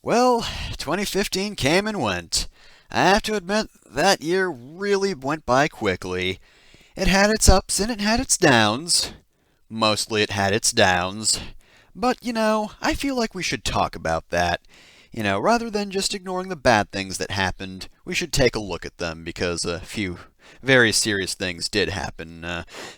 Well, 2015 came and went. I have to admit, that year really went by quickly. It had its ups and it had its downs. Mostly it had its downs. But, I feel like we should talk about that. Rather than just ignoring the bad things that happened, we should take a look at them because a few very serious things did happen,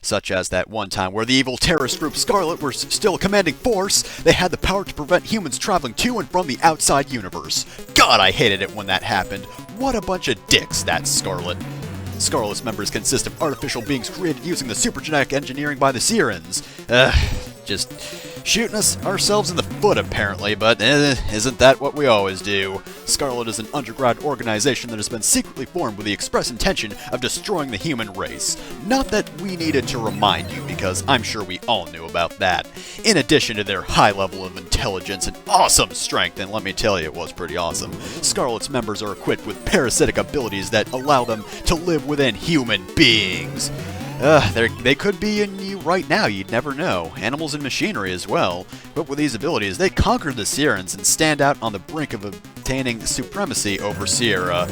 such as that one time where the evil terrorist group Scarlet were still a commanding force. They had the power to prevent humans traveling to and from the outside universe. God, I hated it when that happened. What a bunch of dicks, that's Scarlet. Scarlet's members consist of artificial beings created using the supergenetic engineering by the Sirens. Just shooting ourselves in the foot, apparently, but isn't that what we always do? Scarlet is an underground organization that has been secretly formed with the express intention of destroying the human race. Not that we needed to remind you, because I'm sure we all knew about that. In addition to their high level of intelligence and awesome strength, and let me tell you, it was pretty awesome, Scarlet's members are equipped with parasitic abilities that allow them to live within human beings. They could be in you right now, you'd never know. Animals and machinery as well. But with these abilities, they conquer the Sirens and stand out on the brink of obtaining supremacy over Sierra.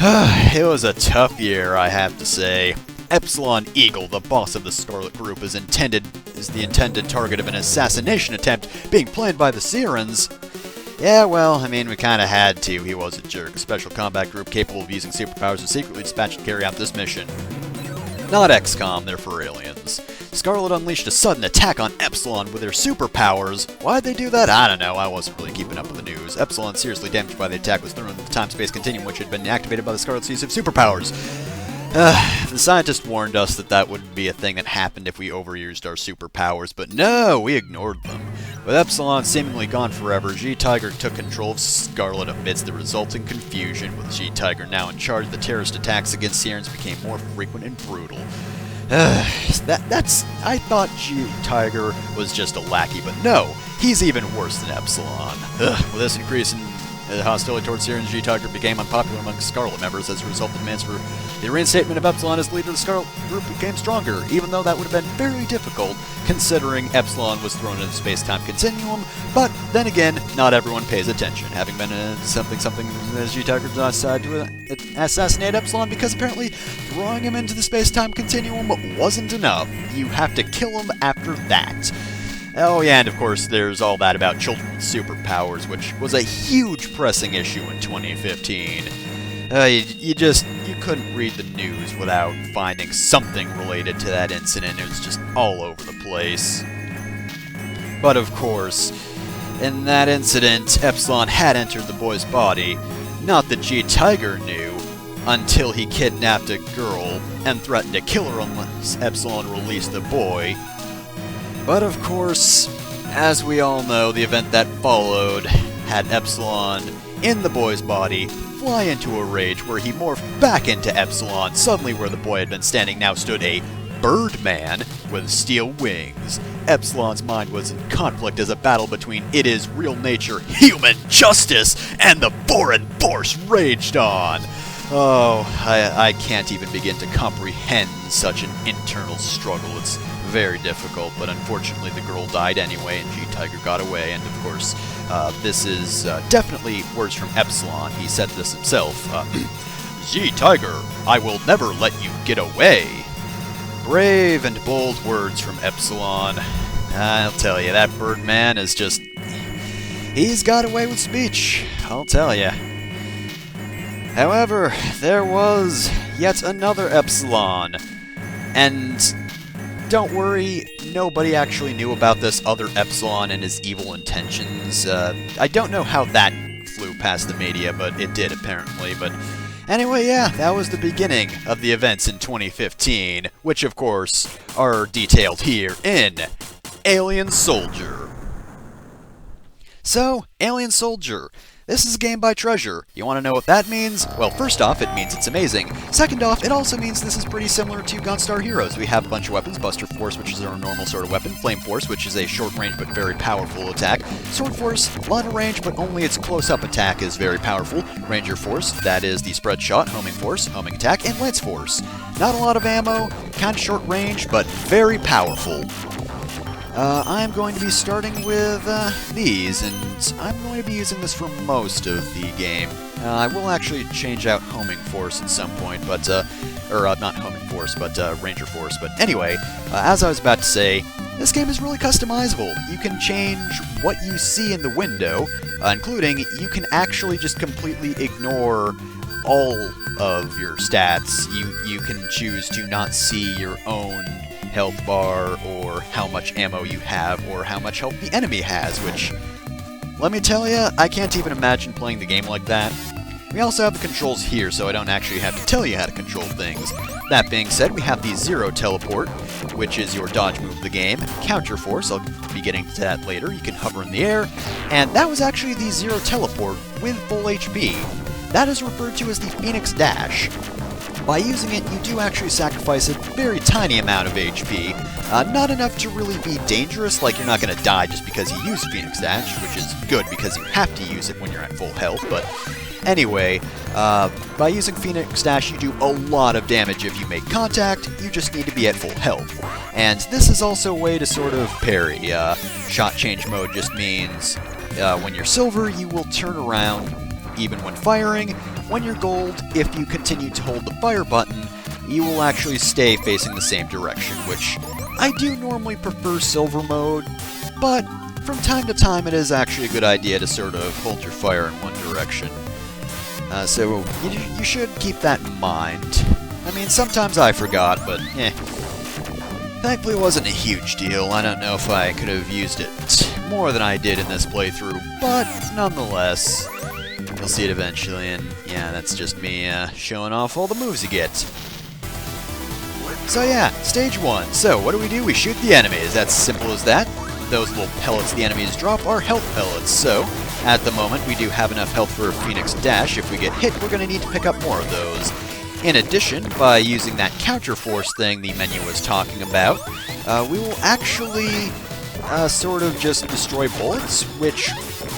It was a tough year, I have to say. Epsilon Eagle, the boss of the Scarlet Group, is the intended target of an assassination attempt being planned by the Sirens. Yeah, well, we kinda had to. He was a jerk. A special combat group capable of using superpowers was secretly dispatched to carry out this mission. Not XCOM, they're for aliens. Scarlet unleashed a sudden attack on Epsilon with their superpowers. Why'd they do that? I don't know, I wasn't really keeping up with the news. Epsilon, seriously damaged by the attack, was thrown into the time-space continuum which had been activated by the Scarlet's use of superpowers. The scientists warned us that would be a thing that happened if we overused our superpowers, but no, we ignored them. With Epsilon seemingly gone forever, G-Tiger took control of Scarlet amidst the resulting confusion. With G-Tiger now in charge, the terrorist attacks against Sirens became more frequent and brutal. I thought G-Tiger was just a lackey, but no, he's even worse than Epsilon. With this increase in hostility towards Sirens, G-Tiger became unpopular among Scarlet members. As a result, the demands for the reinstatement of Epsilon as leader of the Scarlet Group became stronger, even though that would have been very difficult, considering Epsilon was thrown into the space-time continuum. But then again, not everyone pays attention, having been something as G-Tiger decided to assassinate Epsilon, because apparently throwing him into the space-time continuum wasn't enough. You have to kill him after that. Oh yeah, and of course there's all that about children with superpowers, which was a huge pressing issue in 2015. You couldn't read the news without finding something related to that incident. It was just all over the place. But of course, in that incident, Epsilon had entered the boy's body. Not that G-Tiger knew, until he kidnapped a girl and threatened to kill her unless Epsilon released the boy. But of course, as we all know, the event that followed had Epsilon in the boy's body fly into a rage where he morphed back into Epsilon. Suddenly where the boy had been standing now stood a Birdman with steel wings. Epsilon's mind was in conflict as a battle between its real nature, human justice, and the foreign force raged on. Oh, I can't even begin to comprehend such an internal struggle. It's very difficult, but unfortunately the girl died anyway, and G-Tiger got away, and of course, this is definitely words from Epsilon. He said this himself. G-Tiger, I will never let you get away. Brave and bold words from Epsilon. I'll tell you, that Birdman is just... he's got away with speech, I'll tell you. However, there was yet another Epsilon, and don't worry, nobody actually knew about this other Epsilon and his evil intentions. I don't know how that flew past the media, but it did apparently. But anyway, yeah, that was the beginning of the events in 2015, which of course are detailed here in Alien Soldier. So, Alien Soldier. This is a game by Treasure. You want to know what that means? Well, first off, it means it's amazing. Second off, it also means this is pretty similar to Gunstar Heroes. We have a bunch of weapons. Buster Force, which is our normal sort of weapon. Flame Force, which is a short-range but very powerful attack. Sword Force, lot of range, but only its close-up attack is very powerful. Ranger Force, that is the spread shot. Homing Force, homing attack. And Lance Force. Not a lot of ammo, kind of short range, but very powerful. I'm going to be starting with these, and I'm going to be using this for most of the game. I will actually change out Homing Force at some point, but, not Homing Force, but Ranger Force. But anyway, as I was about to say, this game is really customizable. You can change what you see in the window, including you can actually just completely ignore all of your stats. You can choose to not see your own health bar, or how much ammo you have, or how much health the enemy has, which, let me tell you, I can't even imagine playing the game like that. We also have the controls here, so I don't actually have to tell you how to control things. That being said, we have the Zero Teleport, which is your dodge move of the game. Counter Force, I'll be getting to that later. You can hover in the air, and that was actually the Zero Teleport with full HP. That is referred to as the Phoenix Dash. By using it, you do actually sacrifice a very tiny amount of HP. Not enough to really be dangerous, like you're not going to die just because you use Phoenix Dash, which is good because you have to use it when you're at full health, but anyway, by using Phoenix Dash, you do a lot of damage if you make contact. You just need to be at full health. And this is also a way to sort of parry. Shot change mode just means when you're silver, you will turn around even when firing. When you're gold, if you continue to hold the fire button, you will actually stay facing the same direction, which I do normally prefer silver mode, but from time to time it is actually a good idea to sort of hold your fire in one direction. So you should keep that in mind. I mean, sometimes I forgot, but thankfully it wasn't a huge deal. I don't know if I could have used it more than I did in this playthrough, but nonetheless, you'll see it eventually, and yeah, that's just me showing off all the moves you get. So yeah, stage 1. So what do? We shoot the enemies. That's simple as that. Those little pellets the enemies drop are health pellets, so at the moment we do have enough health for a Phoenix Dash. If we get hit, we're going to need to pick up more of those. In addition, by using that Counter Force thing the menu was talking about, we will actually sort of just destroy bullets, which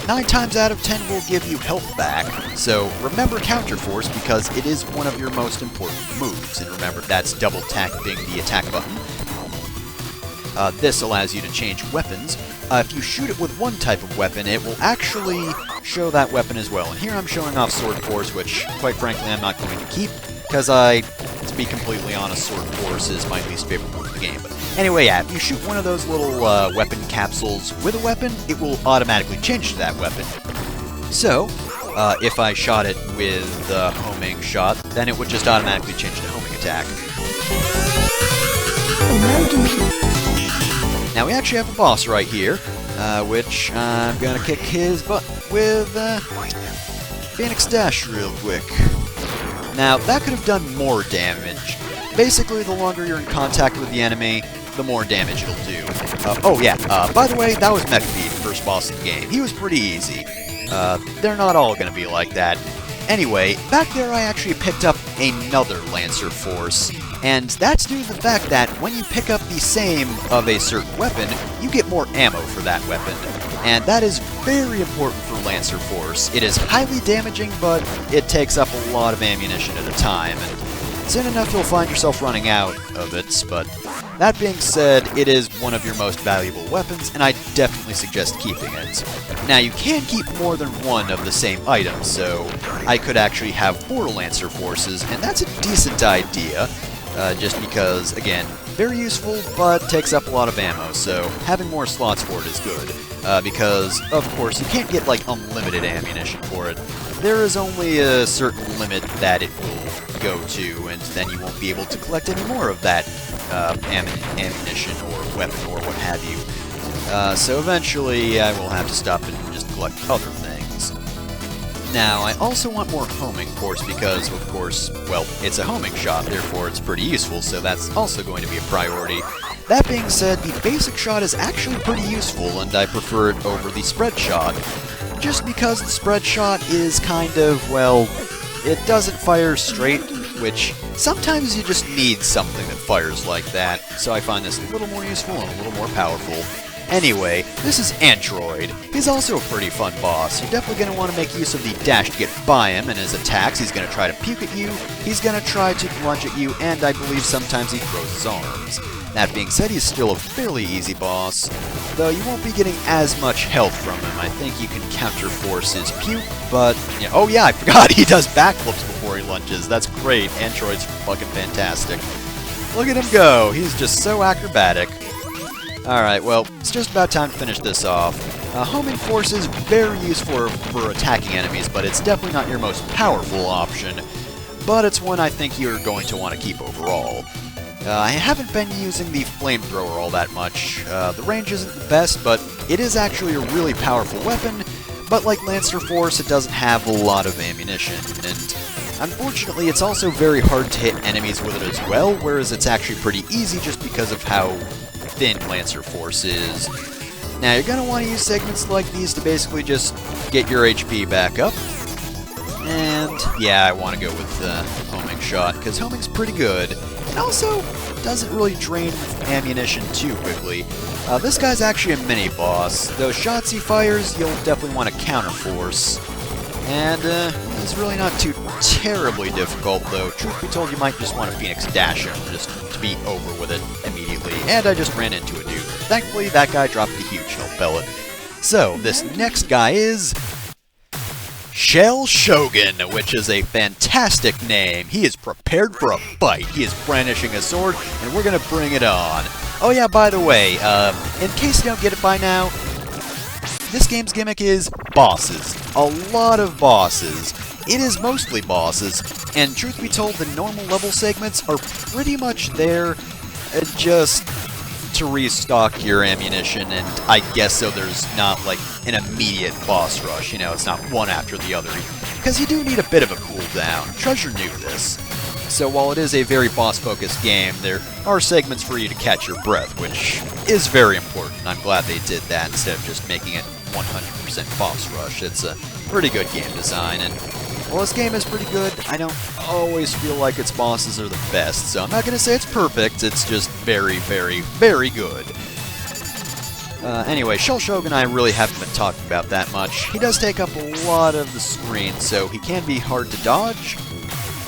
9 times out of 10 will give you health back. So remember Counter Force because it is one of your most important moves. And remember, that's double tapping the attack button. This allows you to change weapons. If you shoot it with one type of weapon, it will actually show that weapon as well. And here I'm showing off Sword Force, which, quite frankly, I'm not going to keep, because to be completely honest, Sword Force is my least favorite move of the game. But anyway, yeah, if you shoot one of those little weapon capsules with a weapon, it will automatically change to that weapon. So, if I shot it with the homing shot, then it would just automatically change to homing attack. Now we actually have a boss right here, which I'm gonna kick his butt with Phoenix Dash real quick. Now, that could have done more damage. Basically, the longer you're in contact with the enemy, the more damage it'll do. Oh yeah, by the way, that was Mech Beat, first boss in the game. He was pretty easy. They're not all gonna be like that. Anyway, back there I actually picked up another Lancer Force, and that's due to the fact that when you pick up the same of a certain weapon, you get more ammo for that weapon. And that is very important for Lancer Force. It is highly damaging, but it takes up a lot of ammunition at a time, and soon enough you'll find yourself running out of it, but that being said, it is one of your most valuable weapons, and I definitely suggest keeping it. Now, you can keep more than one of the same item, so I could actually have 4 Lancer Forces, and that's a decent idea, just because, again, very useful, but takes up a lot of ammo, so having more slots for it is good. Because, of course, you can't get, like, unlimited ammunition for it. There is only a certain limit that it will go to, and then you won't be able to collect any more of that ammunition or weapon or what have you. So eventually I will have to stop and just collect other things. Now, I also want more homing force because, of course, well, it's a homing shot, therefore it's pretty useful, so that's also going to be a priority. That being said, the basic shot is actually pretty useful, and I prefer it over the spread shot. Just because the spread shot is kind of, well, it doesn't fire straight, which sometimes you just need something that fires like that, so I find this a little more useful and a little more powerful. Anyway, this is Android. He's also a pretty fun boss. You're definitely going to want to make use of the dash to get by him, and his attacks, he's going to try to puke at you, he's going to try to lunge at you, and I believe sometimes he throws his arms. That being said, he's still a fairly easy boss, though you won't be getting as much health from him. I think you can counter-force his puke, but... yeah, oh yeah, I forgot, he does backflips before he lunges. That's great. Android's fucking fantastic. Look at him go. He's just so acrobatic. Alright, well, it's just about time to finish this off. Homing Force is very useful for attacking enemies, but it's definitely not your most powerful option. But it's one I think you're going to want to keep overall. I haven't been using the flamethrower all that much. The range isn't the best, but it is actually a really powerful weapon. But like Lancer Force, it doesn't have a lot of ammunition, and unfortunately it's also very hard to hit enemies with it as well, whereas it's actually pretty easy just because of how thin Lancer Force is. Now you're going to want to use segments like these to basically just get your HP back up. And yeah, I want to go with Homing Shot, because Homing's pretty good. And also, doesn't really drain ammunition too quickly. This guy's actually a mini-boss. Those shots he fires, you'll definitely want to counter-force. And he's really not too terribly difficult, though. Truth be told, you might just want to Phoenix Dash him, just to be over with it immediately. And I just ran into a dude. Thankfully, that guy dropped a huge health pellet. So, this next guy is... Shell Shogun, which is a fantastic name. He is prepared for a fight. He is brandishing a sword, and we're gonna bring it on. Oh yeah, by the way, in case you don't get it by now, this game's gimmick is bosses. A lot of bosses. It is mostly bosses, and truth be told, the normal level segments are pretty much there just to restock your ammunition, and I guess so there's not like an immediate boss rush, you know, it's not one after the other, because you do need a bit of a cooldown. Treasure knew this. So while it is a very boss-focused game, there are segments for you to catch your breath, which is very important. I'm glad they did that instead of just making it 100% boss rush. It's a pretty good game design, and while this game is pretty good, I don't always feel like its bosses are the best, so I'm not going to say it's perfect, it's just very, very, very good. Anyway, Shell Shogun I really haven't been talking about that much. He does take up a lot of the screen, so he can be hard to dodge,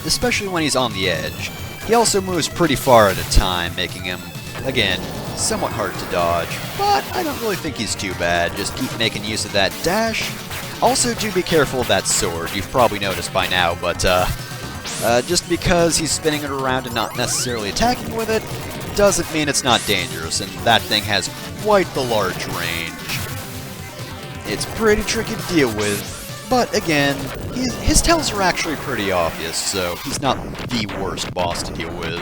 especially when he's on the edge. He also moves pretty far at a time, making him, again, somewhat hard to dodge, but I don't really think he's too bad. Just keep making use of that dash. Also, do be careful of that sword. You've probably noticed by now, but just because he's spinning it around and not necessarily attacking with it, doesn't mean it's not dangerous, and that thing has quite the large range. It's pretty tricky to deal with, but again, his tells are actually pretty obvious, so he's not the worst boss to deal with.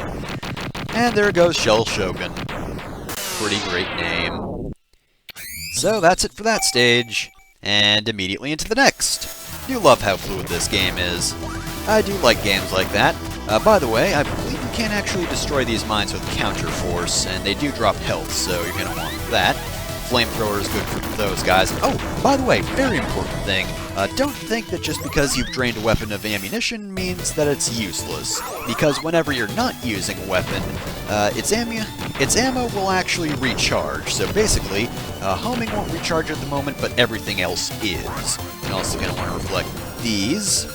And there goes Shell Shogun. Pretty great name. So that's it for that stage. And immediately into the next. Do love how fluid this game is. I do like games like that. By the way, I believe you can actually destroy these mines with counter force, and they do drop health, so you're going to want that. Flamethrower is good for those guys. Oh, by the way, very important thing. Don't think that just because you've drained a weapon of ammunition means that it's useless. Because whenever you're not using a weapon, its ammo will actually recharge. So basically, homing won't recharge at the moment, but everything else is. You're also going to want to reflect these.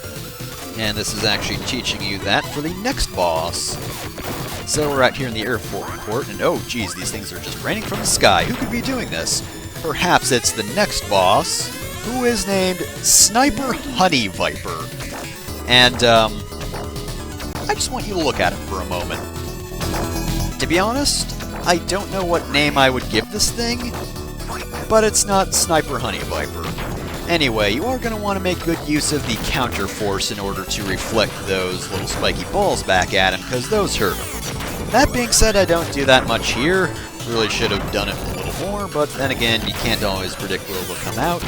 And this is actually teaching you that for the next boss. So we're out here in the airport court, and oh geez, these things are just raining from the sky. Who could be doing this? Perhaps it's the next boss, who is named Sniper Honey Viper. And, I just want you to look at him for a moment. To be honest, I don't know what name I would give this thing, but it's not Sniper Honey Viper. Anyway, you are going to want to make good use of the counter force in order to reflect those little spiky balls back at him, because those hurt him. That being said, I don't do that much here. Really should have done it a little more, but then again, you can't always predict where they'll come out.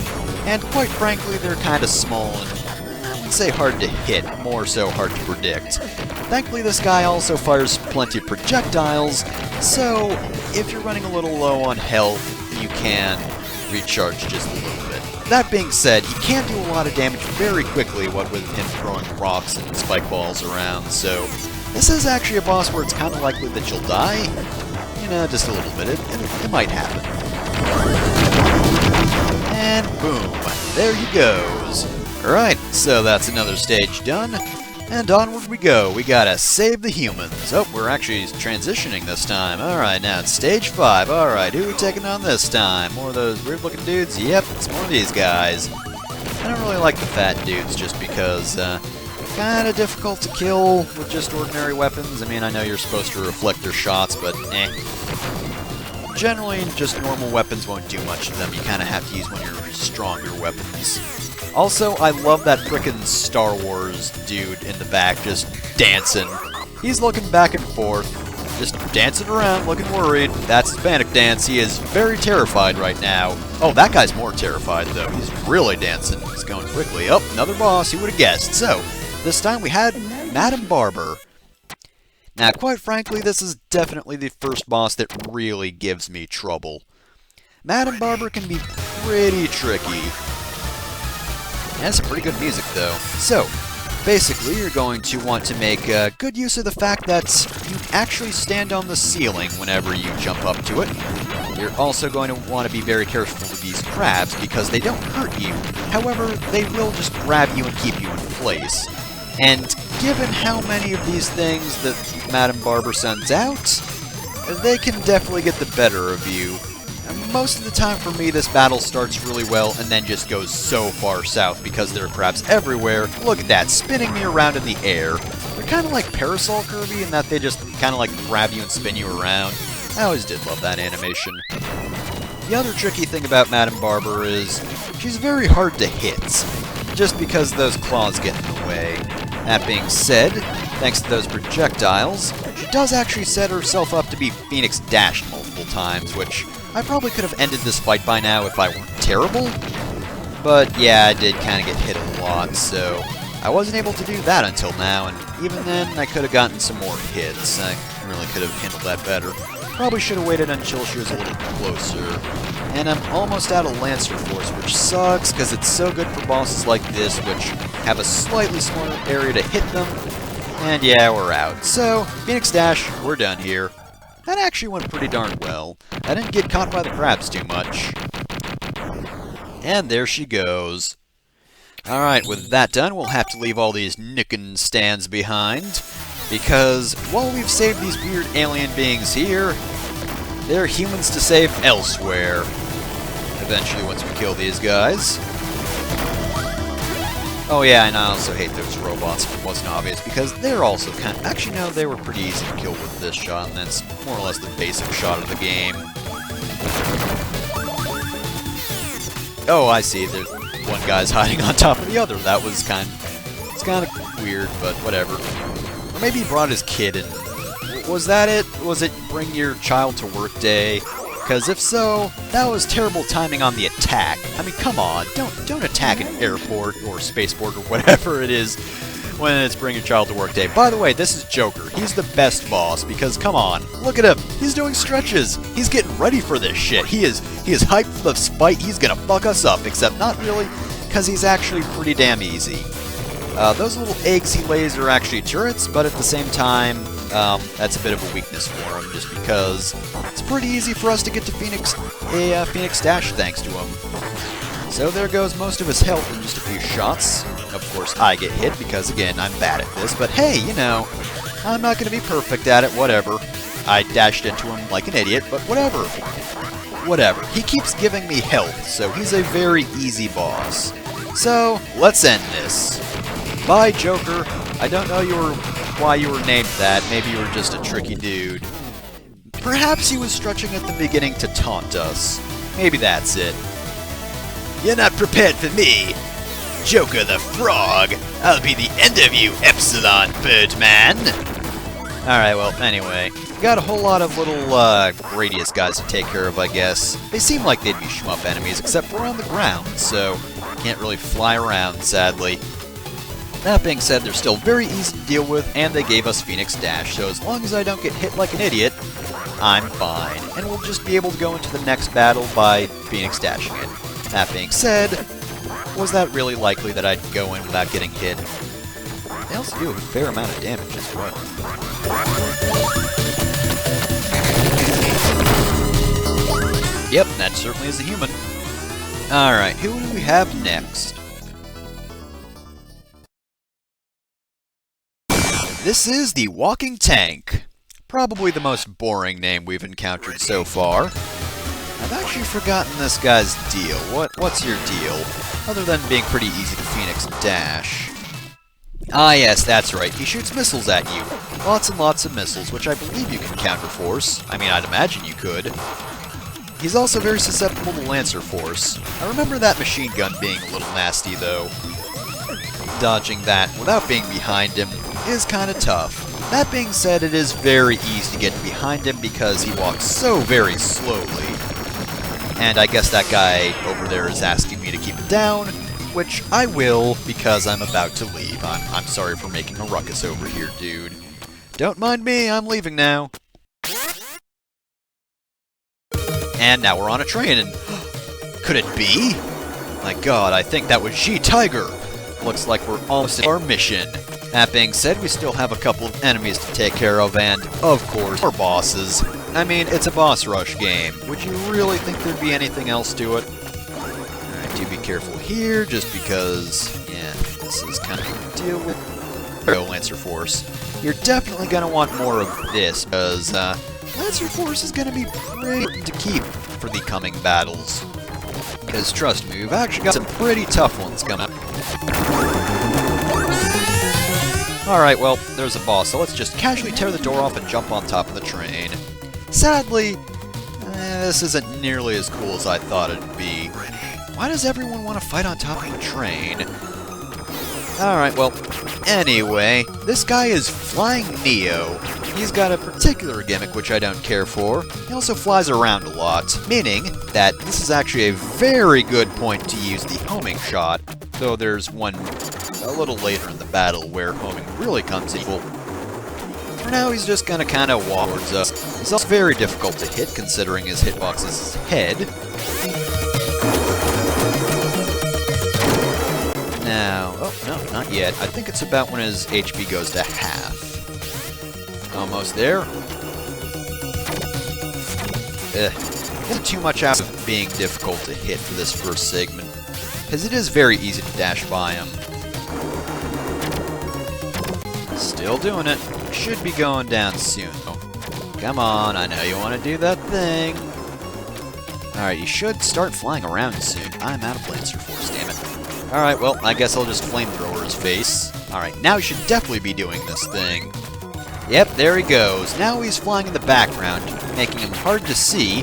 And quite frankly, they're kind of small and, I wouldn't say hard to hit, more so hard to predict. Thankfully, this guy also fires plenty of projectiles, so if you're running a little low on health, you can recharge just a little bit. That being said, he can do a lot of damage very quickly, what with him throwing rocks and spike balls around, so this is actually a boss where it's kind of likely that you'll die. You know, just a little bit. It might happen. And boom, there he goes. Alright, so that's another stage done. And onward we go. We gotta save the humans. Oh, we're actually transitioning this time. Alright, now it's stage 5. Alright, who are we taking on this time? More of those weird-looking dudes? Yep, it's more of these guys. I don't really like the fat dudes just because, kinda difficult to kill with just ordinary weapons. I mean, I know you're supposed to reflect their shots, but eh. Generally, just normal weapons won't do much to them. You kinda have to use one of your stronger weapons. Also, I love that frickin' Star Wars dude in the back just dancing. He's looking back and forth, just dancing around, looking worried. That's his panic dance. He is very terrified right now. Oh, that guy's more terrified, though. He's really dancing. He's going quickly. Oh, another boss. Who would have guessed? So, this time we had Madame Barber. Now, quite frankly, this is definitely the first boss that really gives me trouble. Madame Barber can be pretty tricky. Has some pretty good music, though. So, basically, you're going to want to make good use of the fact that you actually stand on the ceiling whenever you jump up to it. You're also going to want to be very careful with these crabs because they don't hurt you. However, they will just grab you and keep you in place. And given how many of these things that Madame Barber sends out, they can definitely get the better of you. Most of the time for me, this battle starts really well and then just goes so far south because there are crabs everywhere. Look at that, spinning me around in the air. They're kind of like Parasol Kirby in that they just kind of like grab you and spin you around. I always did love that animation. The other tricky thing about Madame Barber is she's very hard to hit, just because those claws get in the way. That being said, thanks to those projectiles, she does actually set herself up to be Phoenix dashed multiple times, which I probably could have ended this fight by now if I weren't terrible. But yeah, I did kind of get hit a lot, so I wasn't able to do that until now, and even then I could have gotten some more hits. I really could have handled that better. Probably should have waited until she was a little closer. And I'm almost out of Lancer Force, which sucks, because it's so good for bosses like this, which have a slightly smaller area to hit them. And yeah, we're out. So, Phoenix Dash, we're done here. That actually went pretty darn well. I didn't get caught by the crabs too much. And there she goes. Alright, with that done, we'll have to leave all these nickin' stands behind. Because while we've saved these weird alien beings here, there are humans to save elsewhere. Eventually, once we kill these guys. Oh yeah, and I also hate those robots if it wasn't obvious, because they're also kind of... Actually, no, they were pretty easy to kill with this shot, and that's more or less the basic shot of the game. Oh, I see. There's one guy's hiding on top of the other. That was it's kind of weird, but whatever. Or maybe he brought his kid in. Was that it? Was it bring your child to work day? Because if so, that was terrible timing on the attack. I mean, come on, don't attack an airport or spaceport or whatever it is when it's bring your child to work day. By the way, this is Joker. He's the best boss because, come on, look at him. He's doing stretches. He's getting ready for this shit. He is hyped for the fight. He's gonna fuck us up, except not really, because he's actually pretty damn easy. Those little eggs he lays are actually turrets, but at the same time, that's a bit of a weakness for him, just because it's pretty easy for us to get to Phoenix Dash thanks to him. So there goes most of his health in just a few shots. Of course, I get hit because, again, I'm bad at this, but hey, you know, I'm not going to be perfect at it, whatever. I dashed into him like an idiot, but whatever. Whatever. He keeps giving me health, so he's a very easy boss. So, let's end this. Bye, Joker. I don't know why you were named that. Maybe you were just a tricky dude. Perhaps he was stretching at the beginning to taunt us. Maybe that's it. You're not prepared for me, Joker the Frog. I'll be the end of you, Epsilon, Birdman. Alright, well, anyway. We got a whole lot of little Gradius guys to take care of, I guess. They seem like they'd be shmup enemies, except we're on the ground, so can't really fly around, sadly. That being said, they're still very easy to deal with, and they gave us Phoenix Dash, so as long as I don't get hit like an idiot, I'm fine. And we'll just be able to go into the next battle by Phoenix Dashing it. That being said, was that really likely that I'd go in without getting hit? They also do a fair amount of damage as well. Yep, that certainly is a human. Alright, who do we have next? This is the Walking Tank. Probably the most boring name we've encountered so far. I've actually forgotten this guy's deal. What's your deal? Other than being pretty easy to Phoenix Dash. Ah yes, that's right. He shoots missiles at you. Lots and lots of missiles, which I believe you can counterforce. I mean, I'd imagine you could. He's also very susceptible to Lancer Force. I remember that machine gun being a little nasty, though. Dodging that without being behind him is kind of tough. That being said, it is very easy to get behind him because he walks so very slowly. And I guess that guy over there is asking me to keep him down, which I will because I'm about to leave. I'm sorry for making a ruckus over here, dude. Don't mind me, I'm leaving now. And now we're on a train, and could it be? My god, I think that was G-Tiger. Looks like we're almost at our mission. That being said, we still have a couple of enemies to take care of, and, of course, our bosses. I mean, it's a boss rush game. Would you really think there'd be anything else to it? Alright, do be careful here, just because, yeah, this is kind of a deal with Lancer Force. You're definitely going to want more of this, because, Lancer Force is going to be pretty important to keep for the coming battles. Because, trust me, we've actually got some pretty tough ones coming up. Alright, well, there's a boss, so let's just casually tear the door off and jump on top of the train. Sadly, this isn't nearly as cool as I thought it'd be. Why does everyone want to fight on top of a train? Alright, well, anyway, this guy is Flying Neo. He's got a particular gimmick which I don't care for. He also flies around a lot, meaning that this is actually a very good point to use the homing shot, though there's one a little later in the battle where homing really comes in. For now, he's just gonna kind of walk towards us. He's also very difficult to hit, considering his hitbox is his head. Now, oh, no, not yet. I think it's about when his HP goes to half. Almost there. Isn't too much out of being difficult to hit for this first segment, because it is very easy to dash by him. Still doing it. Should be going down soon. Oh, come on, I know you want to do that thing. Alright, you should start flying around soon. I'm out of Lancer Force, damn it. Alright, well, I guess I'll just flamethrower his face. Alright, now he should definitely be doing this thing. Yep, there he goes. Now he's flying in the background, making him hard to see,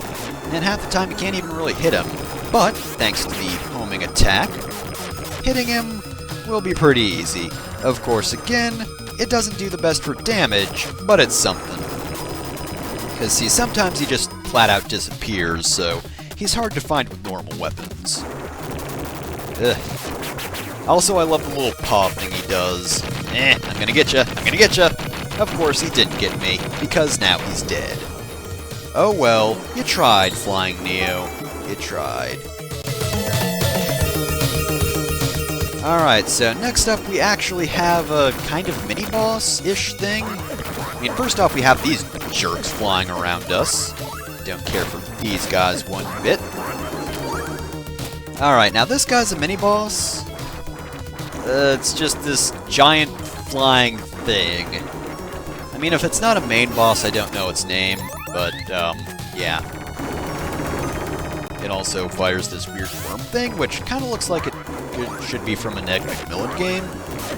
and half the time you can't even really hit him. But, thanks to the homing attack, hitting him will be pretty easy. Of course, again, it doesn't do the best for damage, but it's something. Because, see, sometimes he just flat out disappears, so he's hard to find with normal weapons. Ugh. Also, I love the little paw thing he does. I'm gonna get ya! I'm gonna get ya! Of course, he didn't get me, because now he's dead. Oh well, you tried, Flying Neo. You tried. Alright, so next up we actually have a kind of mini-boss-ish thing. I mean, first off we have these jerks flying around us. Don't care for these guys one bit. Alright, now this guy's a mini-boss. It's just this giant flying thing. I mean, if it's not a main boss, I don't know its name, but, yeah. It also fires this weird worm thing, which kind of looks like it should be from a Ned McMillan game.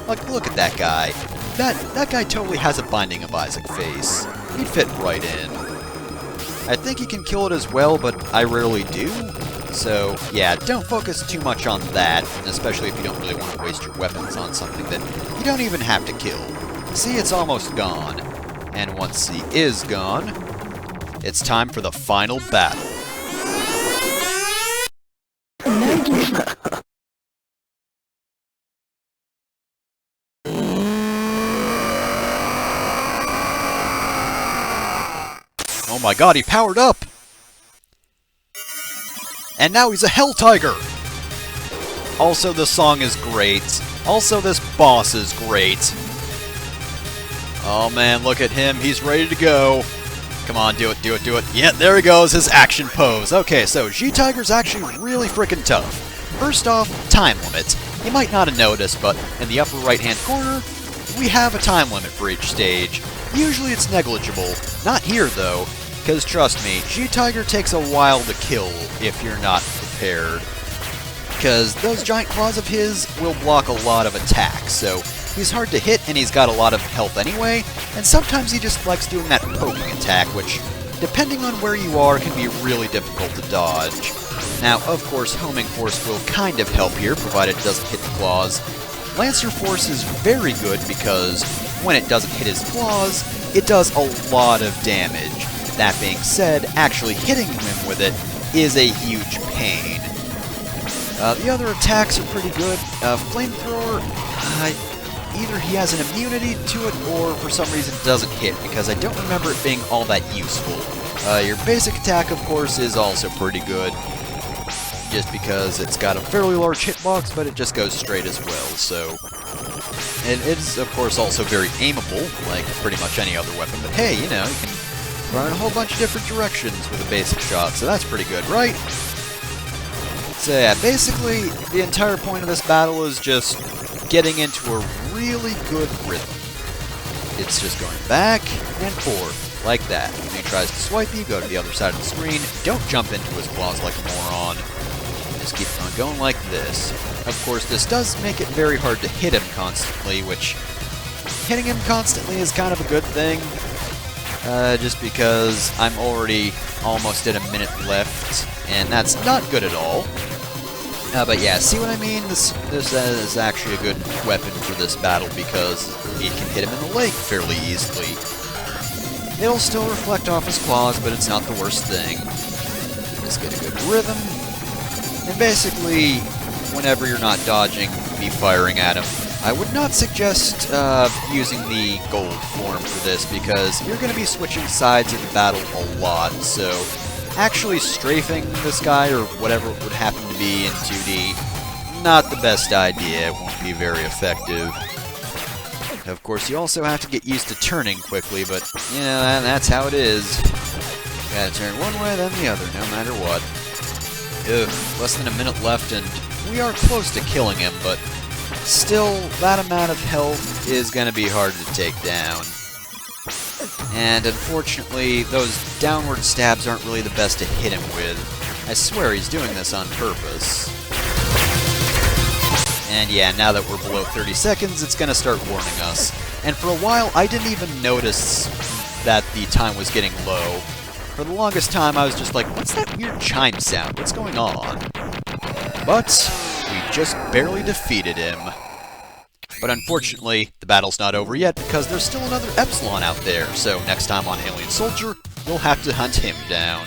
Like, look at that guy. That guy totally has a Binding of Isaac face. He'd fit right in. I think you can kill it as well, but I rarely do. So, yeah, don't focus too much on that, especially if you don't really want to waste your weapons on something that you don't even have to kill. See, it's almost gone. And once he is gone, it's time for the final battle. Oh my god, he powered up! And now he's a Hell Tiger! Also, the song is great. Also, this boss is great. Oh man, look at him. He's ready to go. Come on, do it, do it, do it. Yeah, there he goes, his action pose. Okay, so G-Tiger's actually really freaking tough. First off, time limit. You might not have noticed, but in the upper right-hand corner, we have a time limit for each stage. Usually it's negligible. Not here, though, because trust me, G-Tiger takes a while to kill if you're not prepared. Because those giant claws of his will block a lot of attacks, so he's hard to hit and he's got a lot of health anyway, and sometimes he just likes doing that poking attack, which, depending on where you are, can be really difficult to dodge. Now, of course, Homing Force will kind of help here, provided it doesn't hit the claws. Lancer Force is very good because when it doesn't hit his claws, it does a lot of damage. That being said, actually hitting him with it is a huge pain. The other attacks are pretty good. Flamethrower, either he has an immunity to it or for some reason it doesn't hit, because I don't remember it being all that useful. Your basic attack, of course, is also pretty good, just because it's got a fairly large hitbox, but it just goes straight as well, so... And it's, of course, also very aimable, like pretty much any other weapon, but hey, you know, you can run in a whole bunch of different directions with a basic shot, so that's pretty good, right? So yeah, basically, the entire point of this battle is just getting into a really good rhythm. It's just going back and forth, like that. When he tries to swipe you, go to the other side of the screen. Don't jump into his claws like a moron. Just keep on going like this. Of course, this does make it very hard to hit him constantly, which hitting him constantly is kind of a good thing. Just because I'm already almost at a minute left, and that's not good at all. But yeah, see what I mean? This is actually a good weapon for this battle because it can hit him in the leg fairly easily. It'll still reflect off his claws, but it's not the worst thing. Just get a good rhythm. And basically, whenever you're not dodging, be firing at him. I would not suggest using the gold form for this because you're going to be switching sides in the battle a lot, so actually strafing this guy or whatever it would happen to be in 2D, not the best idea. It won't be very effective. Of course, you also have to get used to turning quickly, but, you know, that's how it is. Gotta turn one way, then the other, no matter what. Ugh, less than a minute left, and we are close to killing him, but still, that amount of health is going to be hard to take down. And unfortunately, those downward stabs aren't really the best to hit him with. I swear he's doing this on purpose. And yeah, now that we're below 30 seconds, it's going to start warning us. And for a while, I didn't even notice that the time was getting low. For the longest time, I was just like, what's that weird chime sound? What's going on? But we just barely defeated him. But unfortunately, the battle's not over yet because there's still another Epsilon out there, so next time on Alien Soldier, we'll have to hunt him down.